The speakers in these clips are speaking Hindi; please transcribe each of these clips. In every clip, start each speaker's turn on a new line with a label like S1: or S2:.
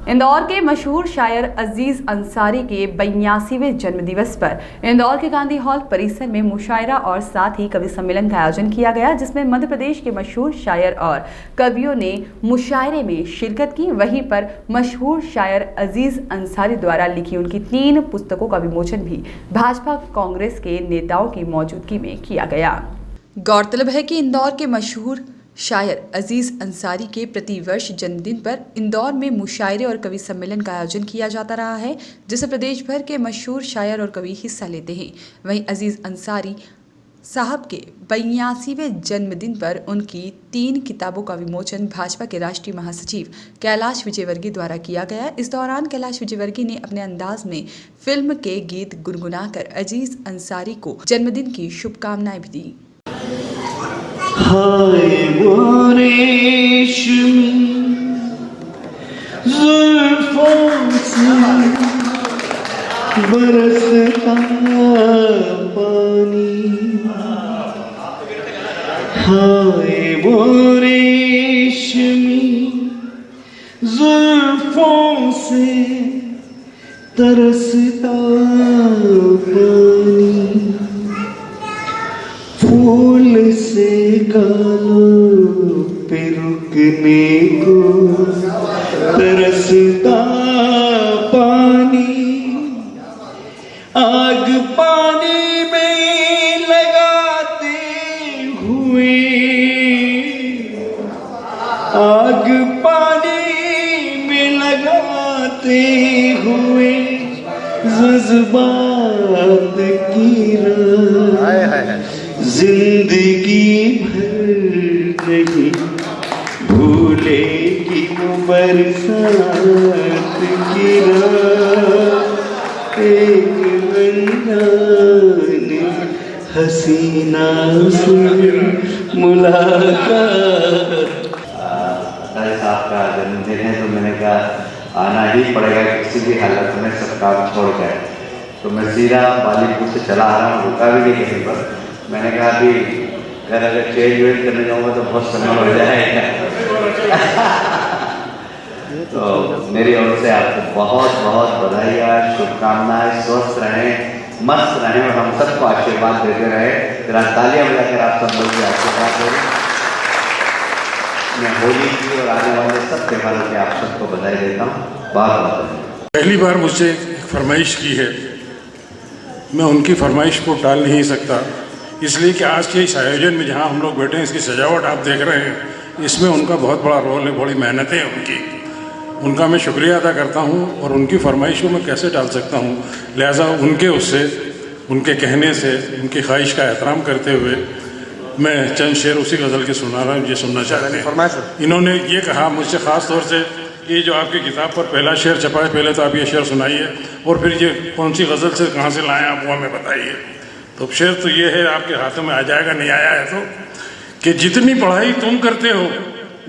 S1: इंदौर के मशहूर शायर अजीज अंसारी के 82वें जन्मदिवस पर इंदौर के गांधी हॉल परिसर में मुशायरा और साथ ही कवि सम्मेलन का आयोजन किया गया, जिसमें मध्य प्रदेश के मशहूर शायर और कवियों ने मुशायरे में शिरकत की। वहीं पर मशहूर शायर अजीज अंसारी द्वारा लिखी उनकी 3 पुस्तकों का विमोचन भी भाजपा कांग्रेस के नेताओं की मौजूदगी में किया गया। गौरतलब है कि इंदौर के मशहूर शायर अजीज अंसारी के प्रतिवर्ष जन्मदिन पर इंदौर में मुशायरे और कवि सम्मेलन का आयोजन किया जाता रहा है, जिसमें प्रदेश भर के मशहूर शायर और कवि हिस्सा लेते हैं। वहीं अजीज अंसारी साहब के 82वें जन्मदिन पर उनकी 3 किताबों का विमोचन भाजपा के राष्ट्रीय महासचिव कैलाश विजयवर्गीय द्वारा किया गया। इस दौरान कैलाश विजयवर्गीय ने अपने अंदाज में फिल्म के गीत गुनगुनाकर अजीज अंसारी को जन्मदिन की शुभकामनाएं भी दी।
S2: हाय वो रेशमी जुल्फों से बरसता पानी, हाय वो रेशमी जुल्फों से तरसता पानी, फूल से गालों पे रुकने को तरसता पानी, आग पानी में लगाते हुए, आग पानी में लगाते हुए जज्बात की जिंदगी भर नहीं भूलेगी वो बरसात की रात, एक अनजाने हसीना से मुलाकात।
S3: साहब का जन्मदिन है तो मैंने कहा आना ही पड़ेगा किसी भी हालत में, सब काम छोड़ कर। तो मैं सीधा बालीपुर से चला आ रहा हूँ, रुका भी नहीं कहीं पर। मैंने कहा कि अगर चेंज वेज करने जाऊँगा तो बहुत समय हो जाएगा। तो मेरी ओर से आपको बहुत बहुत बधाई, शुभकामनाएं, स्वस्थ रहें, मस्त रहें और हम सबको आशीर्वाद देते रहे। जरा तालियां बजाकर आप सब लोग आशीर्वाद दें। मैं होली की और आने वाले सब त्योहारों की आप सबको बधाई देता हूँ। बहुत बहुत
S4: पहली बार मुझसे एक फरमाइश की है, मैं उनकी फरमाइश को टाल नहीं सकता, इसलिए कि आज के इस आयोजन में जहाँ हम लोग बैठे हैं, इसकी सजावट आप देख रहे हैं, इसमें उनका बहुत बड़ा रोल है, बड़ी मेहनत है उनकी। उनका मैं शुक्रिया अदा करता हूँ और उनकी फरमाइश को मैं कैसे टाल सकता हूँ। लिहाजा उनके कहने से, उनकी ख्वाहिश का एहतराम करते हुए मैं चंद शेर उसी गज़ल के सुना रहा हूँ, ये सुनना चाहते हैं। इन्होंने ये कहा मुझसे ख़ास तौर से कि जो आपकी किताब पर पहला शेर छपा है, पहले तो आप ये शेर सुनाइए और फिर ये कौन सी गज़ल से कहाँ से लाएँ आप वो हमें बताइए। तो शेर तो ये है, आपके हाथों में आ जाएगा, नहीं आया है तो, कि जितनी पढ़ाई तुम करते हो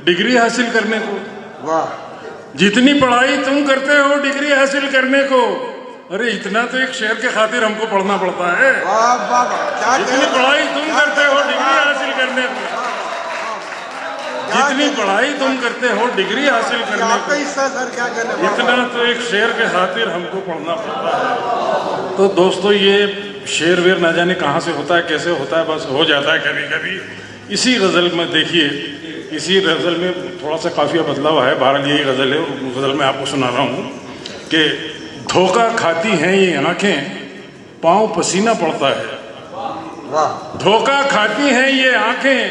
S4: डिग्री हासिल करने को, वाह, जितनी पढ़ाई तुम करते हो डिग्री हासिल करने को, अरे इतना तो एक शेर के खातिर हमको पढ़ना पड़ता है। जितनी पढ़ाई तुम करते हो डिग्री हासिल करने को, जितनी पढ़ाई तुम करते हो डिग्री हासिल करने को, इतना तो एक शेर के खातिर हमको पढ़ना पड़ता है। तो दोस्तों, ये शेर वेर ना जाने कहाँ से होता है, कैसे होता है, बस हो जाता है कभी कभी। इसी गज़ल में देखिए, इसी गज़ल में थोड़ा सा काफ़िया बदलाव है, बहरहाल यही गज़ल है, गज़ल में आपको सुना रहा हूँ कि धोखा खाती हैं ये आँखें, पाँव पसीना पड़ता है। धोखा खाती हैं ये आँखें,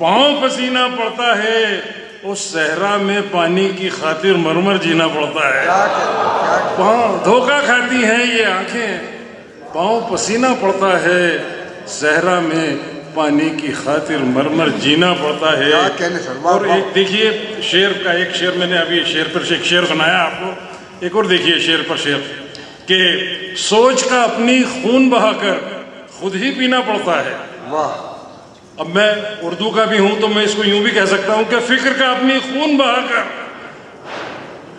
S4: पाँव पसीना पड़ता है, उस सहरा में पानी की खातिर मरमर जीना पड़ता है। धोखा खाती हैं ये आँखें, पाँव पसीना पड़ता है, सहरा में पानी की खातिर मरमर जीना पड़ता है। और एक देखिए शेर का, एक शेर मैंने अभी शेर पर एक शेर सुनाया आपको, एक और देखिए शेर पर शेर कि सोच का अपनी खून बहाकर खुद ही पीना पड़ता है। वाह। अब मैं उर्दू का भी हूं तो मैं इसको यूं भी कह सकता हूं कि फिक्र का अपनी खून बहाकर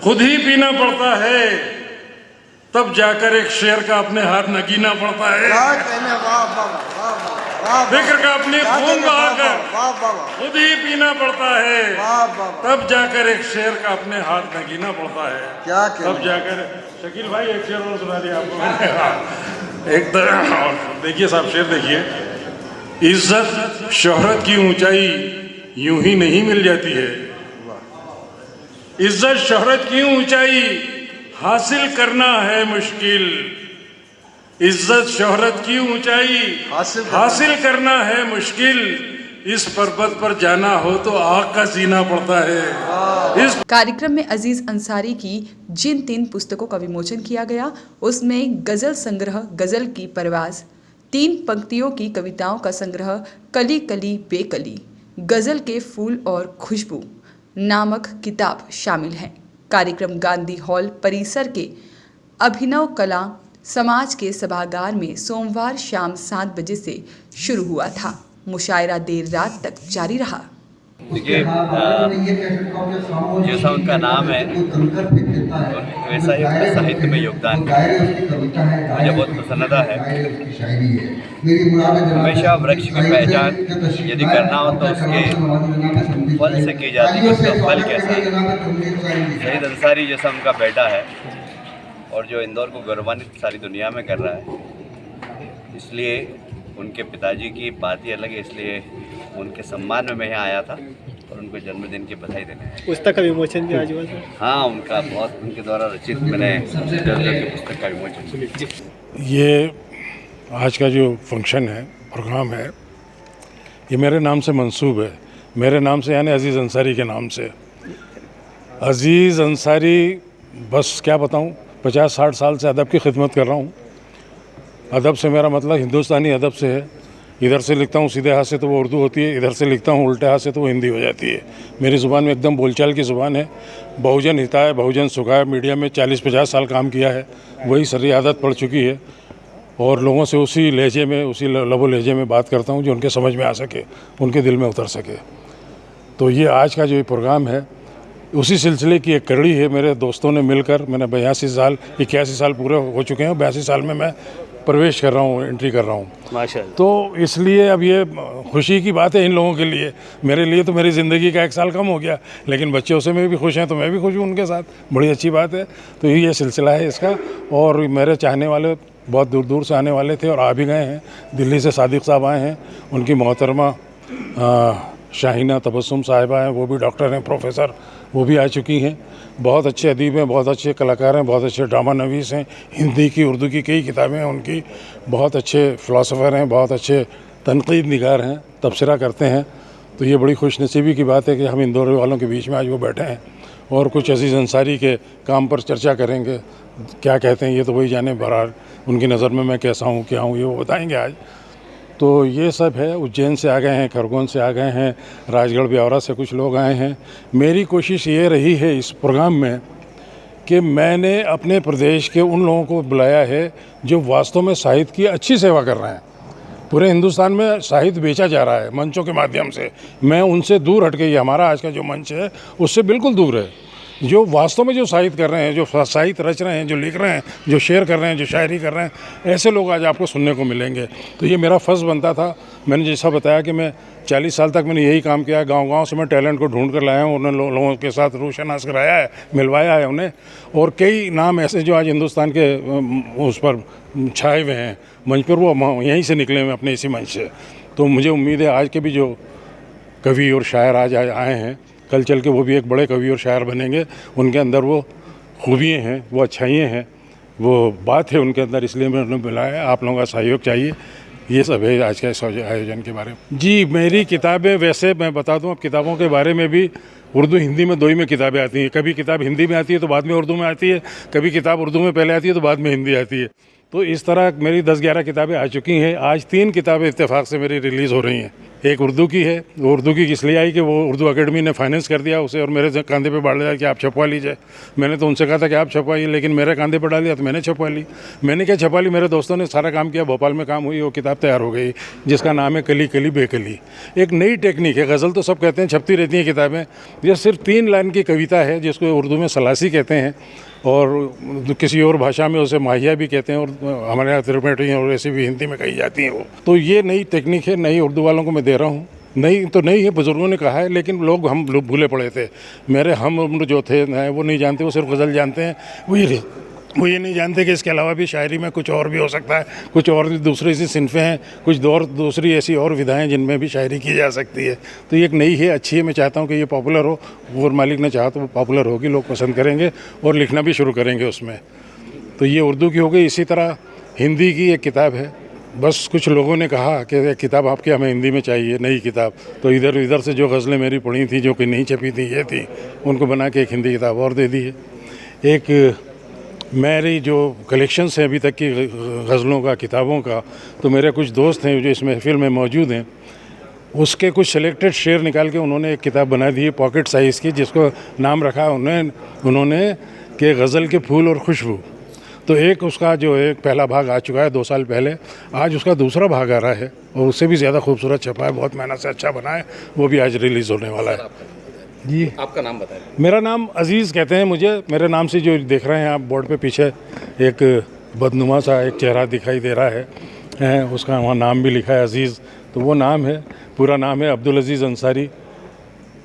S4: खुद ही पीना पड़ता है, तब जाकर एक शेर का अपने हाथ नगीना पड़ता है। फिक्र का अपनी खून बहाकर खुद ही पीना पड़ता है, तब जाकर एक शेर का अपने हाथ में गिना पड़ता है।
S5: क्या
S4: तब जाकर शकील भाई एक शेर और सुना दिया आपको मैंने। एक और देखिए साहब, शेर देखिए। इज्जत शोहरत की ऊंचाई यूं ही नहीं मिल जाती है, इज्जत शोहरत की ऊंचाई हासिल करना है मुश्किल, इज्जत शोहरत की ऊंचाई हासिल करना है मुश्किल, इस पर्वत पर जाना हो तो आग का सीना पड़ता है। इस
S1: कार्यक्रम में अजीज अंसारी की जिन 3 पुस्तकों का विमोचन किया गया, उसमें गजल संग्रह गजल की परवाज़, 3 पंक्तियों की कविताओं का संग्रह कली कली बेकली, गजल के फूल और खुशबू नामक किताब शामिल हैं। कार्यक्रम गांधी हॉल परिसर के अभिनव कला समाज के सभागार में सोमवार शाम 7 बजे से शुरू हुआ था। मुशायरा देर रात तक जारी रहा।
S6: देखिए, जैसा उनका नाम है वैसा ही उनका साहित्य में योगदान मुझे बहुत पसंदीदा है। हमेशा वृक्ष की पहचान यदि करना हो तो उसके फल से की जाती है, उसका फल कैसा है। शहीद अंसारी जैसा उनका बेटा है और जो इंदौर को गौरवान्वित सारी दुनिया में कर रहा है, इसलिए उनके पिताजी की बात ही अलग है, इसलिए उनके सम्मान में मैं यहाँ आया था और उनको जन्मदिन की बधाई देने।
S7: पुस्तक का विमोचन भी आज हुआ था।
S6: हाँ, उनका बहुत उनके द्वारा रचित मैंने गजल की पुस्तक का विमोचन।
S4: ये आज का जो फंक्शन है, प्रोग्राम है, ये मेरे नाम से मंसूब है, मेरे नाम से यानी अजीज़ अंसारी के नाम से। अजीज़ अंसारी, बस क्या बताऊँ, 50-60 साल से अदब की खिदमत कर रहा हूँ। अदब से मेरा मतलब हिंदुस्तानी अदब से है। इधर से लिखता हूँ सीधे हाथ से तो वो उर्दू होती है, इधर से लिखता हूँ उल्टे हाथ से तो वो हिंदी हो जाती है। मेरी ज़ुबान में एकदम बोलचाल की ज़ुबान है। बहुजन हिताय बहुजन सुखाय मीडिया में 40-50 साल काम किया है, वही सारी आदत पड़ चुकी है और लोगों से उसी लहजे में, उसी लबो लहजे में बात करता हूँ जो उनके समझ में आ सके, उनके दिल में उतर सके। तो ये आज का जो ये प्रोग्राम है उसी सिलसिले की एक कड़ी है। मेरे दोस्तों ने मिलकर, मैंने 81 साल पूरे हो चुके हैं, 82 साल में मैं प्रवेश कर रहा हूँ, एंट्री कर रहा हूँ
S7: माशाअल्लाह।
S4: तो इसलिए अब ये खुशी की बात है इन लोगों के लिए। मेरे लिए तो मेरी ज़िंदगी का 1 साल कम हो गया, लेकिन बच्चे उससे में भी खुश हैं तो मैं भी खुश हूँ उनके साथ, बड़ी अच्छी बात है। तो ये सिलसिला है इसका। और मेरे चाहने वाले बहुत दूर दूर से आने वाले थे और आ भी गए हैं। दिल्ली से सादिक साहब आए हैं, उनकी मोहतरमा शाहीना तबस्सुम साहिबा हैं, वो भी डॉक्टर हैं, प्रोफेसर, वो भी आ चुकी हैं। बहुत अच्छे अदीब हैं, बहुत अच्छे कलाकार हैं, बहुत अच्छे ड्रामा नवीस हैं, हिंदी की उर्दू की कई किताबें हैं उनकी, बहुत अच्छे फ़िलासफ़र हैं, बहुत अच्छे तनक़ीद निगार हैं, तबसरा करते हैं। तो ये बड़ी खुशनसीबी की बात है कि हम इंदौर वालों के बीच में आज वो बैठे हैं और कुछ अजीज़ अंसारी के काम पर चर्चा करेंगे। क्या कहते हैं ये तो वही जाने, बहरहाल उनकी नज़र में मैं कैसा हूँ, क्या हूँ, ये वो बताएँगे आज। तो ये सब है। उज्जैन से आ गए हैं, खरगोन से आ गए हैं, राजगढ़ ब्यावरा से कुछ लोग आए हैं। मेरी कोशिश ये रही है इस प्रोग्राम में कि मैंने अपने प्रदेश के उन लोगों को बुलाया है जो वास्तव में साहित्य की अच्छी सेवा कर रहे हैं। पूरे हिंदुस्तान में साहित्य बेचा जा रहा है मंचों के माध्यम से, मैं उनसे दूर हट के, ये हमारा आज का जो मंच है उससे बिल्कुल दूर है। जो वास्तव में जो साहित्य कर रहे हैं, जो साहित्य रच रहे हैं, जो लिख रहे हैं, जो शेर कर रहे हैं, जो शायरी कर रहे हैं, ऐसे लोग आज आपको सुनने को मिलेंगे। तो ये मेरा फ़र्ज़ बनता था। मैंने जैसा बताया कि मैं 40 साल तक मैंने यही काम किया, गांव-गांव से मैं टैलेंट को ढूंढ कर लाया हूँ, उन्होंने लोगों के साथ रोशनास कराया है, मिलवाया है उन्हें। और कई नाम ऐसे जो आज हिंदुस्तान के उस पर छाए हुए हैं मंच पर, वो यहीं से निकले हुए अपने इसी मंच से। तो मुझे उम्मीद है आज के भी जो कवि और शायर आज आए हैं, कल चल के वो भी एक बड़े कवि और शायर बनेंगे। उनके अंदर वो खूबियाँ हैं, वो अच्छाइयाँ हैं, वो बात है उनके अंदर, इसलिए मैं उन्हें बुलाया। आप लोगों का सहयोग चाहिए। ये सब है आज के आयोजन के बारे में। जी, मेरी किताबें, वैसे मैं बता दूं, अब किताबों के बारे में भी उर्दू हिंदी में 2 ही में किताबें आती हैं। कभी किताब हिंदी में आती है तो बाद में उर्दू में आती है, कभी किताब उर्दू में पहले आती है तो बाद में हिंदी आती है। तो इस तरह मेरी 10-11 किताबें आ चुकी हैं। आज 3 किताबें इत्तेफाक से मेरी रिलीज़ हो रही हैं। एक उर्दू की है, वो उर्दू की इसलिए आई कि वो उर्दू अकेडमी ने फाइनेंस कर दिया उसे और मेरे कंधे पे डाल दिया कि आप छपवा लीजिए। मैंने तो उनसे कहा था कि आप छपवाइए, लेकिन मेरे कंधे पर डाल दिया तो मैंने छपवा ली। मैंने क्या छपवा ली, मेरे दोस्तों ने सारा काम किया, भोपाल में काम हुई, वो किताब तैयार हो गई जिसका नाम है कली कली बेकली। एक नई टेक्निक है, गज़ल तो सब कहते हैं छपती रहती हैं किताबें, ये सिर्फ 3 लाइन की कविता है जिसको उर्दू में सलासी कहते हैं। और किसी और भाषा में उसे माहिया भी कहते हैं, और हमारे यहाँ तिरपेटी और ऐसे भी हिंदी में कही जाती हैं वो। तो ये नई टेक्निक है, नई उर्दू वालों को मैं दे रहा हूँ। नहीं तो नहीं है, बुज़ुर्गों ने कहा है, लेकिन हम लोग भूले पड़े थे। मेरे हम उम्र जो थे वो नहीं जानते, वो सिर्फ गज़ल जानते हैं। वो ये नहीं जानते कि इसके अलावा भी शायरी में कुछ और भी हो सकता है, कुछ और भी दूसरी सी सिनफ़ें हैं, कुछ दूसरी ऐसी और विधाएं जिनमें भी शायरी की जा सकती है। तो ये एक नई है, अच्छी है। मैं चाहता हूँ कि ये पॉपुलर हो, और मालिक ने चाहा तो वो पॉपुलर होगी, लोग पसंद करेंगे और लिखना भी शुरू करेंगे उसमें। तो ये उर्दू की हो गई। इसी तरह हिंदी की एक किताब है, बस कुछ लोगों ने कहा कि एक किताब आपकी हमें हिंदी में चाहिए, नई किताब। तो इधर से जो गज़लें मेरी पढ़ी थी, जो कि नहीं छपी थी, ये थी, उनको बना के एक हिंदी किताब और दे दी है। एक मेरी जो कलेक्शंस हैं अभी तक की गज़लों का, किताबों का, तो मेरे कुछ दोस्त हैं जो इस महफिल में मौजूद हैं, उसके कुछ सिलेक्टेड शेर निकाल के उन्होंने एक किताब बना दी है पॉकेट साइज़ की, जिसको नाम रखा उन्होंने कि गज़ल के फूल और खुशबू। तो एक उसका जो एक पहला भाग आ चुका है 2 साल पहले, आज उसका दूसरा भाग आ रहा है, और उससे भी ज़्यादा खूबसूरत छपा है, बहुत मेहनत से अच्छा बना है। वो भी आज रिलीज़ होने वाला है। जी, आपका नाम बताएं। मेरा नाम अज़ीज़ कहते हैं मुझे। मेरे नाम से जो देख रहे हैं आप बोर्ड पे पीछे, एक बदनुमा सा एक चेहरा दिखाई दे रहा है, उसका वहाँ नाम भी लिखा है अज़ीज़। तो वो नाम है, पूरा नाम है अब्दुल अज़ीज़ अंसारी,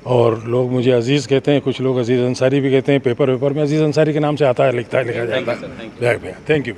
S4: और लोग मुझे अज़ीज़ कहते हैं, कुछ लोग अज़ीज़ अंसारी भी कहते हैं। पेपर में अज़ीज़ अंसारी के नाम से आता है, लिखा जाता है। Thank you.